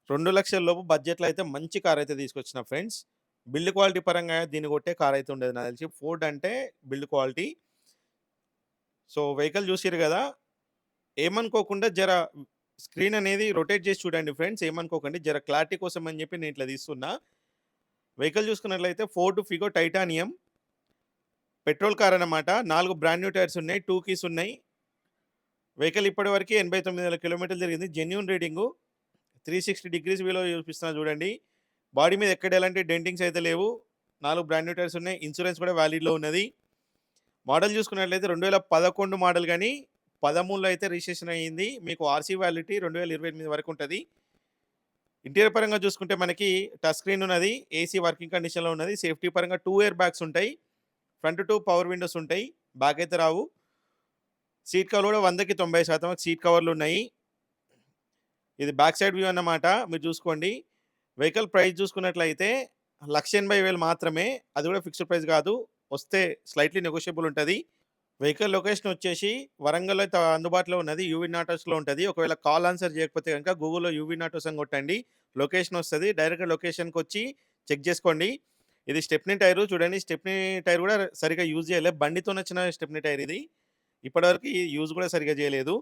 2,00,000 లోపు బడ్జెట్‌లో అయితే మంచి కారైతే తీసుకొచ్చిన ఫ్రెండ్స్. బిల్డ్ క్వాలిటీ పరంగా దీన్ని కొట్టే కారైతే ఉండదు నాకు తెలిసి. ఫోర్డ్ అంటే బిల్డ్ క్వాలిటీ. సో, వెహికల్ చూసిర్రు గదా! ఏమనుకోకుండా స్క్రీన్ అనేది రొటేట్ చేసి చూడండి ఫ్రెండ్స్. ఏమనుకోకండి. క్లారిటీ కోసం అని చెప్పి నేను ఇట్లా తీస్తున్నా. వెహికల్ చూసుకున్నట్లయితే Ford Figo titanium petrol car అన్నమాట. 4 బ్రాండ్ న్యూ టైర్స్ ఉన్నాయి. 2 కీస్ ఉన్నాయి. వెహికల్ ఇప్పటివరకి 89,000 కిలోమీటర్లు తిరిగింది. Genuine reading. 360 డిగ్రీస్ వ్యూలో చూపిస్తున్నా చూడండి. బాడీ మీద ఎక్కడ ఎలాంటి డెంటింగ్స్ అయితే లేవు. 4 బ్రాండ్ న్యూ టైర్స్ ఉన్నాయి. ఇన్స్యూరెన్స్ కూడా వాలిడ్‌లో ఉన్నది. మోడల్ చూసుకున్నట్లయితే 2011 మోడల్ గాని 13లో అయితే రిజిస్ట్రేషన్ అయ్యింది. మీకు ఆర్‌సీ వ్యాలిడిటీ 2028 వరకు ఉంటది. ఇంటీరియర్ పరంగా చూసుకుంటే మనకి టచ్ స్క్రీన్ ఉన్నది. ఏసీ వర్కింగ్ కండిషన్‌లో ఉన్నది. సేఫ్టీ పరంగా 2 ఎయిర్ బ్యాగ్స్ ఉంటాయి. ఫ్రంట్ 2 పవర్ విండోస్ ఉంటాయి. బ్యాక్ అయితే రావు. సీట్ కవర్లు కూడా 100కి 90% సీట్ కవర్లున్నాయి. ఇది బ్యాక్ సైడ్ వ్యూ అన్నమాట. మీరు చూసుకోండి. వెహికల్ ప్రైస్ చూసుకున్నట్లయితే 1,80,000 మాత్రమే. అది కూడా ఫిక్స్డ్ ప్రైస్ కాదు. వస్తే స్లైట్‌లీ నెగోషియబుల్ ఉంటది. వెహికల్ లొకేషన్ వచ్చేసి వరంగల్‌లో అయితే అందుబాటులో ఉన్నది. యూవీ నాటోస్‌లో ఉంటది. ఒకవేళ కాల్ ఆన్సర్ చేయకపోతే గనుక గూగుల్‌లో యూవీ నాటోస్ అని కొట్టండి. లొకేషన్ వస్తది. డైరెక్ట్‌గా లొకేషన్‌కొచ్చి చెక్ చేసుకోండి. ఇది స్టెప్నీ టైరు చూడండి. స్టెప్నీ టైర్ కూడా సరిగ్గా యూజ్ చేయలే. బండితోనొచ్చిన స్టెప్నీ టైర్ ఇది. ఇప్పటివరకు యూజ్ కూడా సరిగ్గా చేయలేదు.